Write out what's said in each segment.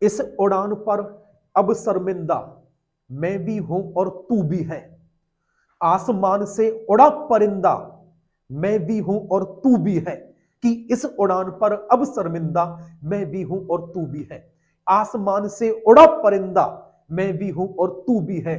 इस उड़ान पर अब शर्मिंदा मैं भी हूं और तू भी है। आसमान से उड़ा परिंदा मैं भी हूं और तू भी है। कि इस उड़ान पर अब शर्मिंदा मैं भी हूं और तू भी है। आसमान से उड़ा परिंदा मैं भी हूं और तू भी है।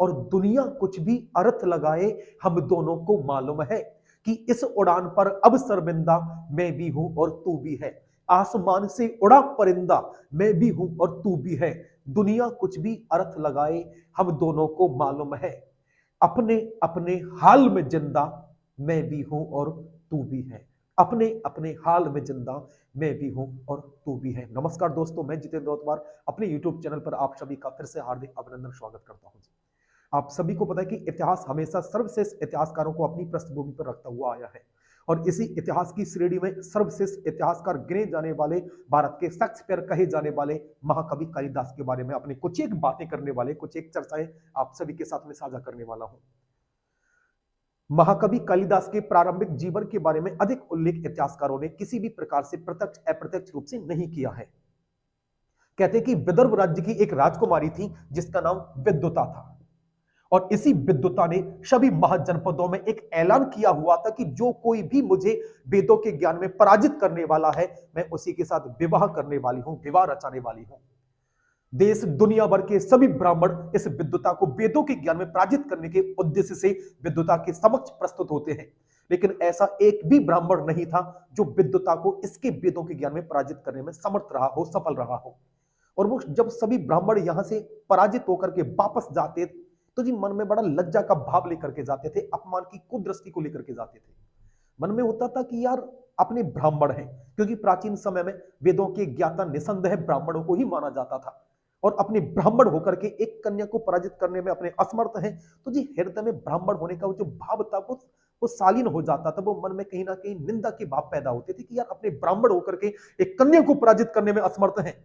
और दुनिया कुछ भी अर्थ लगाए हम दोनों को मालूम है कि इस उड़ान पर अब शर्मिंदा मैं भी हूं और तू भी है। आसमान से उड़ा परिंदा मैं भी हूं और तू भी है। दुनिया कुछ भी अर्थ लगाए हम दोनों को मालूम है। अपने अपने हाल में जिंदा मैं भी हूं और तू भी है। अपने अपने हाल में जिंदा मैं भी हूं और तू भी है। नमस्कार दोस्तों, मैं जितेंद्र रौतवार अपने YouTube चैनल पर आप सभी का फिर से हार्दिक अभिनंदन स्वागत करता हूं। आप सभी को पता है कि इतिहास हमेशा सर्वश्रेष्ठ इतिहासकारों को अपनी पृष्ठभूमि पर रखता हुआ आया है और इसी इतिहास की श्रेणी में सर्वश्रेष्ठ इतिहासकार गिने जाने वाले, भारत के शेक्सपियर कहे जाने वाले महाकवि कालिदास के बारे में अपनी कुछ एक बातें करने वाले, कुछ एक चर्चाएं आप सभी के साथ में साझा करने वाला हूं। महाकवि कालिदास के प्रारंभिक जीवन के बारे में अधिक उल्लेख इतिहासकारों ने किसी भी प्रकार से प्रत्यक्ष अप्रत्यक्ष रूप से नहीं किया है। कहते हैं कि विदर्भ राज्य की एक राजकुमारी थी जिसका नाम विद्युता था और इसी विद्युता ने सभी महाजनपदों में एक ऐलान किया हुआ था कि जो कोई भी मुझे वेदों के ज्ञान में पराजित करने वाला है, मैं उसी के साथ विवाह करने वाली हूं, विवाह रचाने वाली हूं। देश दुनिया भर के सभी ब्राह्मण इस विद्युता को वेदों के ज्ञान में पराजित करने के उद्देश्य से विद्युता के समक्ष प्रस्तुत होते हैं, लेकिन ऐसा एक भी ब्राह्मण नहीं था जो विद्युता को इसके वेदों के ज्ञान में पराजित करने में समर्थ रहा हो, सफल रहा हो। और वो जब सभी ब्राह्मण यहां से पराजित होकर के वापस जाते तो जी मन में बड़ा लज्जा का भाव लेकर के जाते थे, अपमान की कुदृष्टि को लेकर के जाते थे। मन में होता था कि यार अपने ब्राह्मण हैं, क्योंकि प्राचीन समय में वेदों के ज्ञाता निसंदेह ब्राह्मणों को ही माना जाता था और अपने ब्राह्मण होकर के एक कन्या को पराजित करने में अपने असमर्थ हैं, तो जी हृदय में ब्राह्मण होने का वो जो भाव था वो शालीन हो जाता था। वो मन में कहीं ना कहीं निंदा के भाव पैदा होते थे कि यार अपने ब्राह्मण होकर के एक कन्या को पराजित करने में असमर्थ है।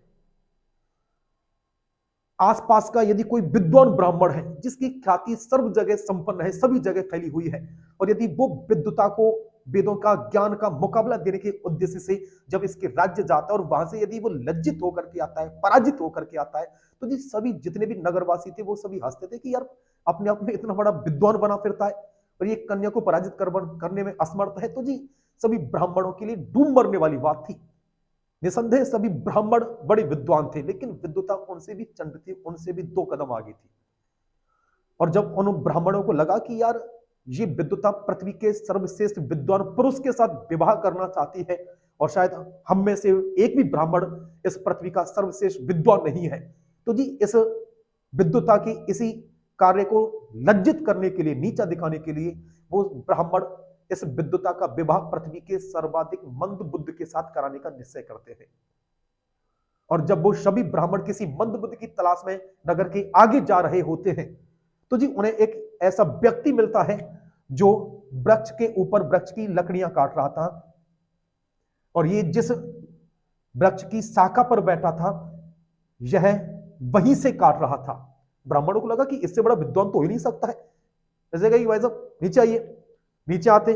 आसपास का यदि कोई विद्वान ब्राह्मण है जिसकी ख्याति सर्व जगह संपन्न है, सभी जगह फैली हुई है, और यदि वो विद्वता को, वेदों का ज्ञान का मुकाबला देने के उद्देश्य से जब इसके राज्य जाता है और वहां से यदि वो लज्जित होकर के आता है, पराजित होकर के आता है, तो जी सभी जितने भी नगरवासी थे वो सभी हंसते थे कि यार अपने आप में इतना बड़ा विद्वान बना फिरता है और ये कन्या को पराजित करने में असमर्थ है। तो जी सभी ब्राह्मणों के लिए डूब मरने वाली बात थी। निसंदेह सभी ब्राह्मण बड़े विद्वान थे, लेकिन विद्वता उनसे भी चंड थी, उनसे भी 2 कदम आगे थी। और जब उन ब्राह्मणों को लगा कि यार ये विद्वता पृथ्वी के सर्वश्रेष्ठ विद्वान पुरुष के साथ विवाह करना चाहती है और शायद हम में से एक भी ब्राह्मण इस पृथ्वी का सर्वश्रेष्ठ विद्वान नहीं है, तो जी इस विद्वता की इसी कार्य को लज्जित करने के लिए, नीचा दिखाने के लिए वो ब्राह्मण इस विद्वता का विवाह पृथ्वी के सर्वाधिक मंद बुद्ध के साथ कराने का निश्चय करते हैं। और जब वो सभी ब्राह्मण किसी मंद बुद्ध की तलाश में नगर के आगे जा रहे होते हैं, तो जी उन्हें एक ऐसा व्यक्ति मिलता है जो वृक्ष के ऊपर वृक्ष की लकड़ियां काट रहा था, और ये जिस वृक्ष की शाखा पर बैठा था यह वहीं से काट रहा था। ब्राह्मणों को लगा कि इससे बड़ा विद्वान तो हो ही नहीं सकता है। ऐसे कही भाई साहब नीचे आइए। नीचे आते,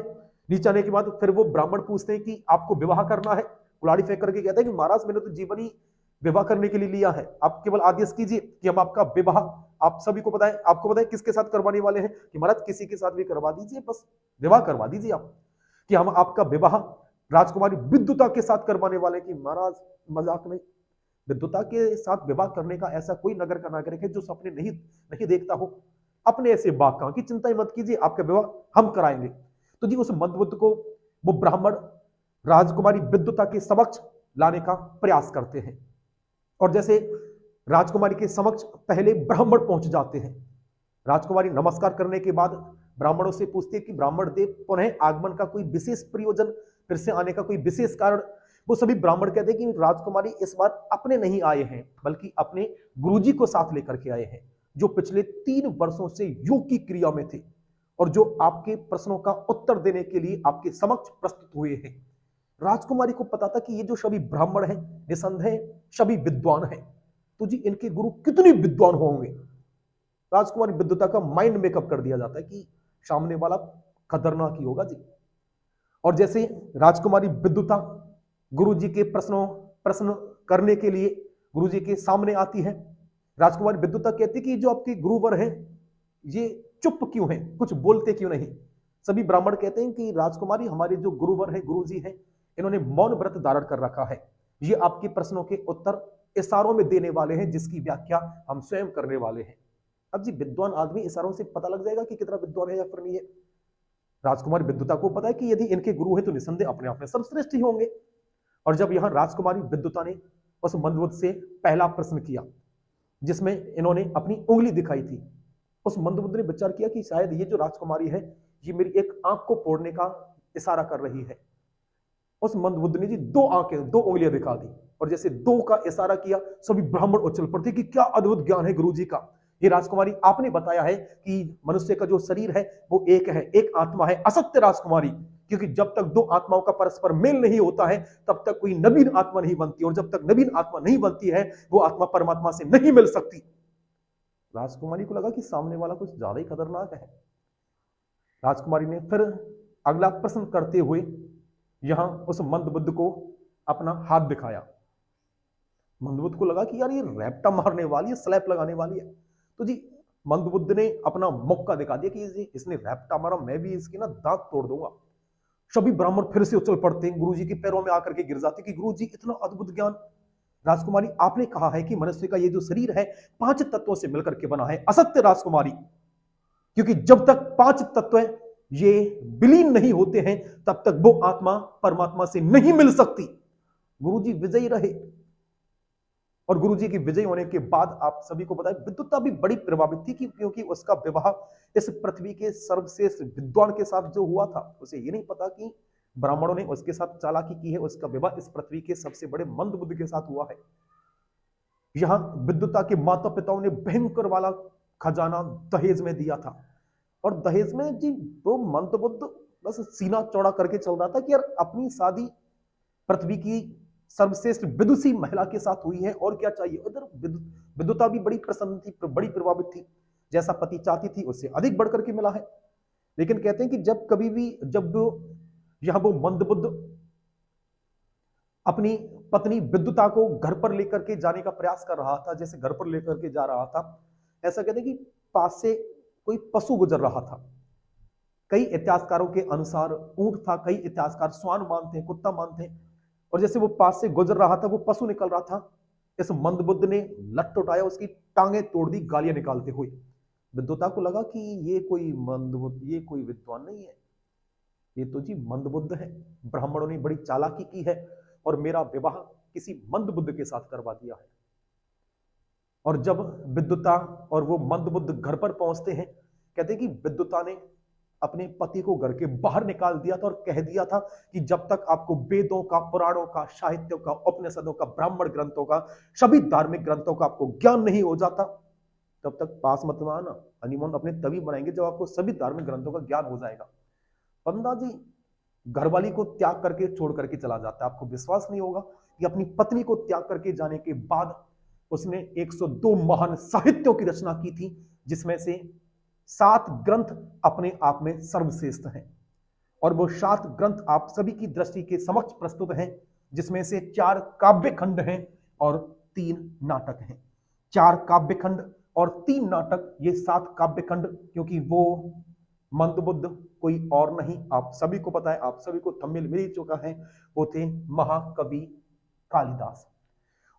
नीचे आने के बाद फिर वो ब्राह्मण पूछते हैं कि आपको विवाह करना है। कुल्हाड़ी फेंक करके कहते हैं कि महाराज मैंने तो जीवन ही विवाह करने के लिए लिया है, आप केवल आदेश कीजिए कि हम आपका विवाह, आप सभी को बताएं, आपको बताएं किसके साथ करवाने वाले हैं, कि महाराज किसी के साथ भी करवा दीजिए, बस विवाह करवा दीजिए आप, कि हम आपका विवाह राजकुमारी विद्युता के साथ करवाने वाले। कि महाराज मजाक नहीं, विद्युता के साथ विवाह करने का ऐसा कोई नगर का नागरिक है जो सपने नहीं देखता हो। अपने ऐसे बात की चिंता ही मत कीजिए, आपका विवाह हम कराएंगे। तो जी उस मंदबुद्ध को वो ब्राह्मण राजकुमारी विद्युता के समक्ष लाने का प्रयास करते हैं, और जैसे राजकुमारी के समक्ष पहले ब्राह्मण पहुंच जाते हैं, राजकुमारी नमस्कार करने के बाद ब्राह्मणों से पूछती है कि ब्राह्मण देव पुनः आगमन का कोई विशेष प्रयोजन, फिर से आने का कोई विशेष कारण। वो सभी ब्राह्मण कहते हैं कि राजकुमारी इस बार अपने नहीं आए हैं बल्कि अपने गुरुजी को साथ लेकर के आए हैं, जो पिछले 3 वर्षों से योग की क्रिया में थे और जो आपके प्रश्नों का उत्तर देने के लिए आपके समक्ष प्रस्तुत हुए हैं। राजकुमारी को पता था कि ये जो सभी ब्राह्मण हैं निसंदेह सभी विद्वान हैं, तो जी इनके गुरु कितने विद्वान होंगे। राजकुमारी विद्युता का माइंड मेकअप कर दिया जाता है कि सामने वाला खतरनाक ही होगा जी। और जैसे राजकुमारी विद्युता गुरु जी के प्रश्न करने के लिए गुरुजी के सामने आती है। राजकुमारी विद्युता कहती कि जो आपके गुरुवर हैं ये चुप क्यों हैं, कुछ बोलते क्यों नहीं। सभी ब्राह्मण कहते हैं कि राजकुमारी, हमारे जो गुरुवर हैं, गुरुजी हैं, इन्होंने मौन व्रत धारण कर रखा है, ये आपके प्रश्नों के उत्तर इशारों में देने वाले हैं, जिसकी व्याख्या हम स्वयं करने वाले हैं। अब जी विद्वान आदमी इशारों से पता लग जाएगा कि कितना विद्वान है या फिर नहीं है। राजकुमारी विद्युता को पता है कि यदि इनके गुरु है तो निसंदेह अपने आप में सर्वश्रेष्ठ ही होंगे। और जब यहां राजकुमारी विद्युता ने उस मंदबुद्ध से पहला प्रश्न किया जिसमें इन्होंने अपनी उंगली दिखाई थी, उस मंदबुद्ध ने विचार किया कि शायद ये जो राजकुमारी है ये मेरी एक आंख को फोड़ने का इशारा कर रही है। उस मंदबुद्ध ने जी दो आंखें, दो उंगलियां दिखा दी और जैसे दो का इशारा किया, सभी ब्राह्मण उछल पड़ते कि क्या अद्भुत ज्ञान है गुरुजी का। ये राजकुमारी, आपने बताया है कि मनुष्य का जो शरीर है वो एक है, एक आत्मा है। असत्य राजकुमारी, क्योंकि जब तक दो आत्माओं का परस्पर मेल नहीं होता है तब तक कोई नवीन आत्मा नहीं बनती, और जब तक नवीन आत्मा नहीं बनती है वो आत्मा परमात्मा से नहीं मिल सकती। राजकुमारी को लगा कि सामने वाला कुछ ज्यादा ही खतरनाक है। राजकुमारी ने फिर अगला प्रश्न करते हुए यहां उस मंदबुद्ध को अपना हाथ दिखाया। मंदबुद्ध को लगा कि यार ये रैप्टा मारने वाली है, स्लैप लगाने वाली है। तो जी मंदबुद्ध ने अपना मौका दिखा दिया कि इसने रैप्टा मारा, मैं भी इसकी ना दांत तोड़ दूंगा। सभी ब्राह्मण फिर से उछल पड़ते हैं, गुरुजी के पैरों में आकर के गिर जाते कि गुरुजी इतना अद्भुत ज्ञान। राजकुमारी, आपने कहा है कि मनुष्य का ये जो शरीर है 5 तत्वों से मिलकर के बना है। असत्य राजकुमारी, क्योंकि जब तक 5 तत्व ये विलीन नहीं होते हैं तब तक वो आत्मा परमात्मा से नहीं मिल सकती। गुरुजी विजयी रहे और गुरुजी की विजय होने के बाद आप सभी को पता है विद्युता भी बड़ी प्रभावित थी क्योंकि उसका विवाह इस पृथ्वी के सर्वश्रेष्ठ विद्वान के साथ जो हुआ था, उसे ये नहीं पता कि ब्राह्मणों ने उसके साथ चालाकी की है। उसका विवाह इस पृथ्वी के सबसे बड़े मंदबुद्ध के साथ हुआ है। यहां विद्युता के माता पिताओं ने भयंकर वाला खजाना दहेज में दिया था, और दहेज में जी वो मंदबुद्ध बस सीना चौड़ा करके चल रहा था कि यार अपनी शादी पृथ्वी की सर्वश्रेष्ठ विदुषी महिला के साथ हुई है, और क्या चाहिए। उधर विद्युता भी बड़ी प्रसन्न थी, बड़ी प्रभावित थी, जैसा पति चाहती थी उससे अधिक बढ़कर के मिला है। लेकिन कहते हैं कि जब कभी भी जब यहां वो मंदबुद्ध अपनी पत्नी विद्युता को घर पर लेकर के जाने का प्रयास कर रहा था, जैसे घर पर लेकर के जा रहा था, ऐसा कहते हैं कि पास से कोई पशु गुजर रहा था। कई इतिहासकारों के अनुसार ऊंट था, कई इतिहासकार स्वान मानते हैं, कुत्ता मानते हैं। और जैसे वो पास से गुजर रहा था, वो पशु निकल रहा था, इस मंदबुद्ध ने लट्ठ उठाया, उसकी टांगे तोड़ दी गालियां निकालते हुए। विद्युता को लगा कि ये कोई मंदबुद्ध, ये कोई विद्वान नहीं है, ये तो जी मंदबुद्ध है। ब्राह्मणों ने बड़ी चालाकी की है और मेरा विवाह किसी मंदबुद्ध के साथ करवा दिया है। और जब विद्युता और वो मंदबुद्ध घर पर पहुंचते हैं, कहते हैं कि विद्युता ने अपने पति को घर के बाहर निकाल दिया था और कह दिया था कि जब तक आपको वेदों का, पुराणों का, साहित्यों का, उपनिषदों का, ब्राह्मण ग्रंथों का, सभी धार्मिक ग्रंथों का आपको ज्ञान नहीं हो जाता तब तक पास मत में आना। हनीमून अपने तभी बनाएंगे जब आपको सभी धार्मिक ग्रंथों का ज्ञान हो जाएगा। बंदा जी घरवाली को त्याग करके छोड़ करके चला जाता है। आपको विश्वास नहीं होगा कि अपनी पत्नी को त्याग करके जाने के बाद उसने 102 महान साहित्यों की रचना की थी, जिसमें से 7 ग्रंथ अपने आप में सर्वश्रेष्ठ हैं। और वो 7 ग्रंथ आप सभी की दृष्टि के समक्ष प्रस्तुत हैं, जिसमें से 4 काव्य खंड हैं और 3 नाटक हैं। 4 काव्य खंड और 3 नाटक, ये 7 काव्य खंड, क्योंकि वो मंदबुद्ध कोई और नहीं, आप सभी को पता है, आप सभी को थंबनेल मिल ही चुका है, वो थे महाकवि कालिदास।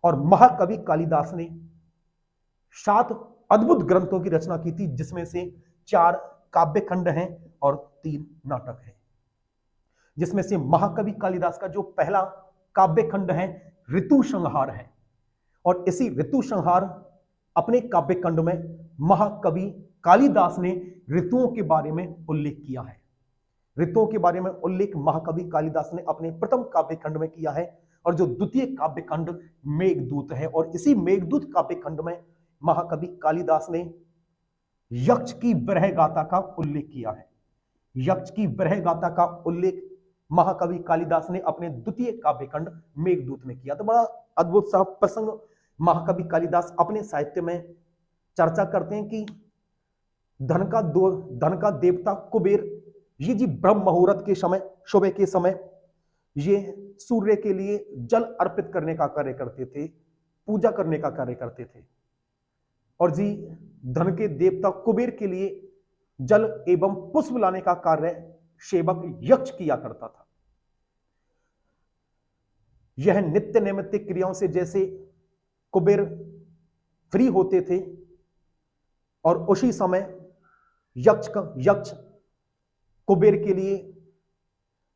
और महाकवि कालिदास ने 7 अद्भुत ग्रंथों की रचना की थी, जिसमें से 4 काव्य खंड हैं और 3 नाटक हैं। जिसमें से महाकवि कालिदास का जो पहला काव्य खंड है ऋतु संहार है, और इसी ऋतु संहार अपने काव्य खंड में महाकवि कालिदास ने ऋतुओं के बारे में उल्लेख किया है। ऋतुओं के बारे में उल्लेख महाकवि कालिदास ने अपने प्रथम काव्य खंड में किया है, और जो द्वितीय काव्य खंड मेघदूत है। और इसी मेघदूत काव्य खंड में महाकवि कालिदास ने यक्ष की विरह गाथा का उल्लेख किया है। यक्ष की विरह गाथा का उल्लेख महाकवि कालिदास ने अपने द्वितीय काव्य खंड मेघदूत में किया। तो बड़ा अद्भुत सा प्रसंग महाकवि कालिदास अपने साहित्य में चर्चा करते हैं कि धन का देवता कुबेर, ये जी ब्रह्म मुहूर्त के समय, सुबह के समय, ये सूर्य के लिए जल अर्पित करने का कार्य करते थे। पूजा करने का कार्य करते थे। और जी धन के देवता कुबेर के लिए जल एवं पुष्प लाने का कार्य सेवक यक्ष किया करता था। यह नित्य नैमित्तिक क्रियाओं से जैसे कुबेर फ्री होते थे और उसी समय यक्ष कुबेर के लिए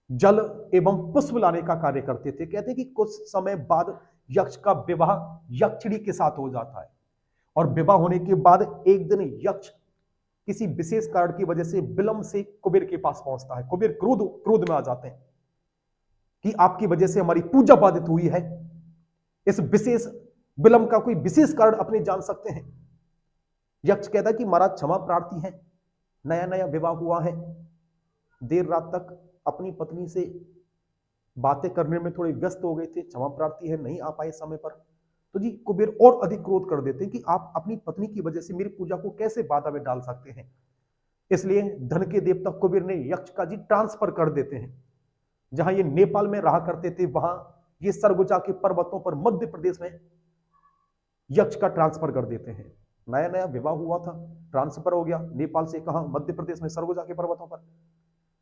जल एवं पुष्प लाने का कार्य करते थे। कहते हैं कि कुछ समय बाद यक्ष का विवाह यक्षिणी के साथ हो जाता है और विवाह होने के बाद एक दिन यक्ष किसी विशेष कारण की वजह से विलंब से कुबेर के पास पहुंचता है। कुबेर क्रोध में आ जाते हैं कि आपकी वजह से हमारी पूजा बाधित हुई है, इस विशेष विलंब का कोई विशेष कारण अपने जान सकते हैं। यक्ष कहता है कि महाराज क्षमा प्रार्थी है, नया नया विवाह हुआ है, देर रात तक अपनी पत्नी से बातें करने में थोड़े व्यस्त हो गए थे, क्षमा प्रार्थी है, नहीं आ पाए समय पर। तो जी कुबेर और अधिक क्रोध कर देते हैं कि आप अपनी पत्नी की वजह से मेरी पूजा को कैसे बाधा में डाल सकते हैं। इसलिए धन के देवता कुबेर ने यक्ष का जी ट्रांसफर कर देते हैं। जहां ये नेपाल में रहा करते थे वहां ये सरगुजा के पर्वतों पर मध्य प्रदेश में यक्ष का ट्रांसफर कर देते हैं। नया नया विवाह हुआ था, ट्रांसफर हो गया नेपाल से कहां, मध्य प्रदेश में सरगुजा के पर्वतों पर।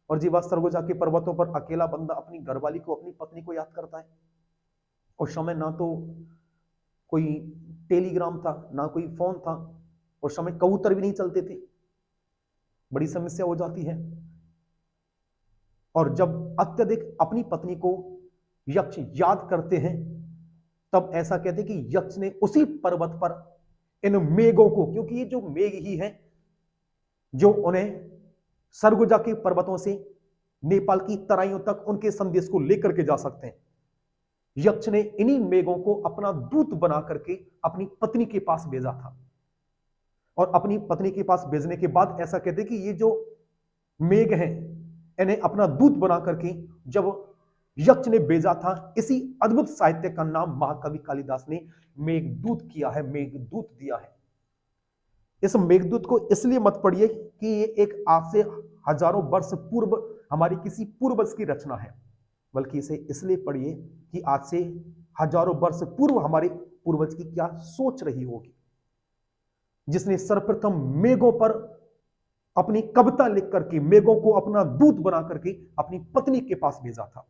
और जी वह सरगुजा के पर्वतों पर अकेला बंदा अपनी घरवाली को, अपनी पत्नी को याद करता है। उस समय ना तो कोई टेलीग्राम था, ना कोई फोन था, उस समय कबूतर भी नहीं चलते थे, बड़ी समस्या हो जाती है। और जब अत्यधिक अपनी पत्नी को यक्ष याद करते हैं तब ऐसा कहते हैं कि यक्ष ने उसी पर्वत पर इन मेघों को, क्योंकि ये जो मेघ ही है जो उन्हें सरगुजा के पर्वतों से नेपाल की तराइयों तक उनके संदेश को लेकर के जा सकते हैं, यक्ष ने इन्हीं मेघों को अपना दूत बना करके अपनी पत्नी के पास भेजा था। और अपनी पत्नी के पास भेजने के बाद ऐसा कहते हैं कि ये जो मेघ हैं इन्हें अपना दूत बना करके जब यक्ष ने भेजा था, इसी अद्भुत साहित्य का नाम महाकवि कालिदास ने मेघदूत किया है, मेघदूत दिया है। इस मेघदूत को इसलिए मत पढ़िए कि ये एक आज से हजारों वर्ष पूर्व हमारी किसी पूर्वज की रचना है, बल्कि इसे इसलिए पढ़िए कि आज से हजारों वर्ष पूर्व हमारे पूर्वज की क्या सोच रही होगी, जिसने सर्वप्रथम मेघों पर अपनी कविता लिख करके मेघों को अपना दूत बना करके अपनी पत्नी के पास भेजा था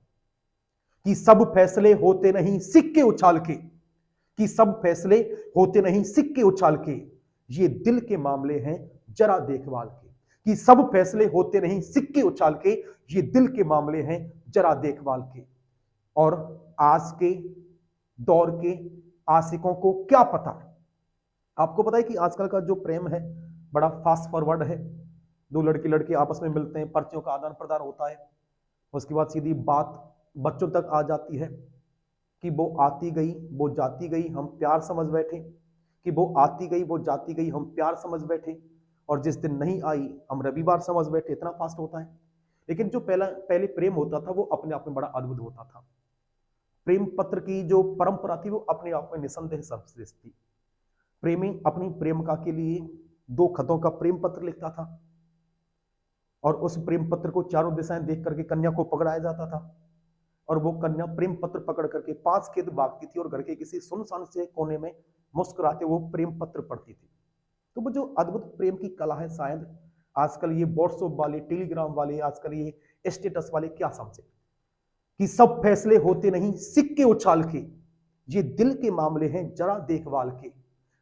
कि सब फैसले होते नहीं सिक्के उछाल के, कि सब फैसले होते नहीं सिक्के उछाल के, ये दिल के मामले हैं जरा देखभाल के, कि सब फैसले होते नहीं सिक्के उछाल के, ये दिल के मामले हैं जरा देखभाल के। और आज के दौर के आशिकों को क्या पता, आपको पता है कि आजकल का जो प्रेम है बड़ा फास्ट फॉरवर्ड है। दो लड़के लड़के आपस में मिलते हैं, पर्चियों का आदान प्रदान होता है, उसके बाद सीधी बात बच्चों तक आ जाती है कि वो आती गई वो जाती गई हम प्यार समझ बैठे, कि वो आती गई वो जाती गई हम प्यार समझ बैठे, और जिस दिन नहीं आई हम रविवार समझ बैठे। इतना फास्ट होता है। लेकिन जो पहले प्रेम होता था वो अपने आप में बड़ा अद्भुत होता था। प्रेम पत्र की जो परंपरा थी वो अपने आप में निसंदेह सर्वश्रेष्ठ थी। प्रेमी अपनी प्रेमिका के लिए 2 खतों का प्रेम पत्र लिखता था और उस प्रेम पत्र को चारों दिशाएं देख करके कन्या को पकड़ाया जाता था, और वो कन्या प्रेम पत्र पकड़ करके 5 खेत भागती थी और घर के किसी सुनसान से कोने में मुस्कुराते वो प्रेम पत्र पढ़ती थी। तो वो जो अद्भुत प्रेम की कला है, शायद आजकल ये व्हाट्सएप वाले, टेलीग्राम वाले, आजकल ये स्टेटस वाले क्या समझे कि सब फैसले होते नहीं सिक्के उछाल के, ये दिल के मामले हैं जरा देखभाल के।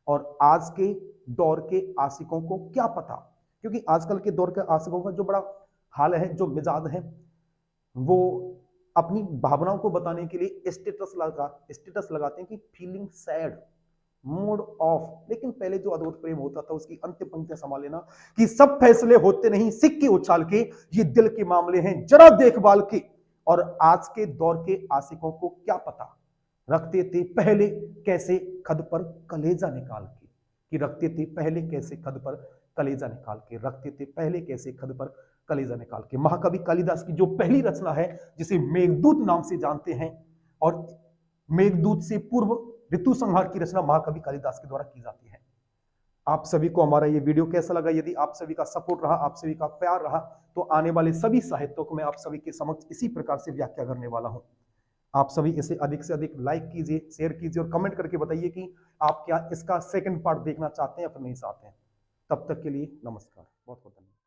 और आज के दौर के आशिकों को क्या पता, क्योंकि आजकल के दौर के आशिकों का जो बड़ा हाल है, जो मिजाज है, वो अपनी भावनाओं को बताने के लिए स्टेटस लगाते हैं कि फीलिंग सैड, मूड ऑफ। लेकिन पहले जो अद्भुत प्रेम होता था उसकी अंतिम पंक्तियां संभाल लेना कि सब फैसले होते नहीं सिक्के उछाल के, ये दिल के मामले हैं जरा देखभाल के। और आज के दौर के आशिकों को क्या पता, रखते थे पहले कैसे खद पर कलेजा निकाल के, कि रखते थे पहले कैसे खद पर कलेजा निकाल के, रखते थे पहले कैसे खद पर कलेजा निकाल के। महाकवि कालिदास की जो पहली रचना है जिसे मेघदूत नाम से जानते हैं, और मेघदूत से पूर्व ऋतु संहार की रचना महाकवि कालिदास के द्वारा की जाती है। आप सभी को हमारा ये वीडियो कैसा लगा? यदि आप सभी का सपोर्ट रहा, आप सभी का प्यार रहा, तो आने वाले सभी साहित्यों को मैं आप सभी के समक्ष इसी प्रकार से व्याख्या करने वाला हूं। आप सभी इसे अधिक से अधिक लाइक कीजिए, शेयर कीजिए और कमेंट करके बताइए कि आप क्या इसका सेकंड पार्ट देखना चाहते हैं या फिर नहीं चाहते हैं। तब तक के लिए नमस्कार, बहुत बहुत धन्यवाद।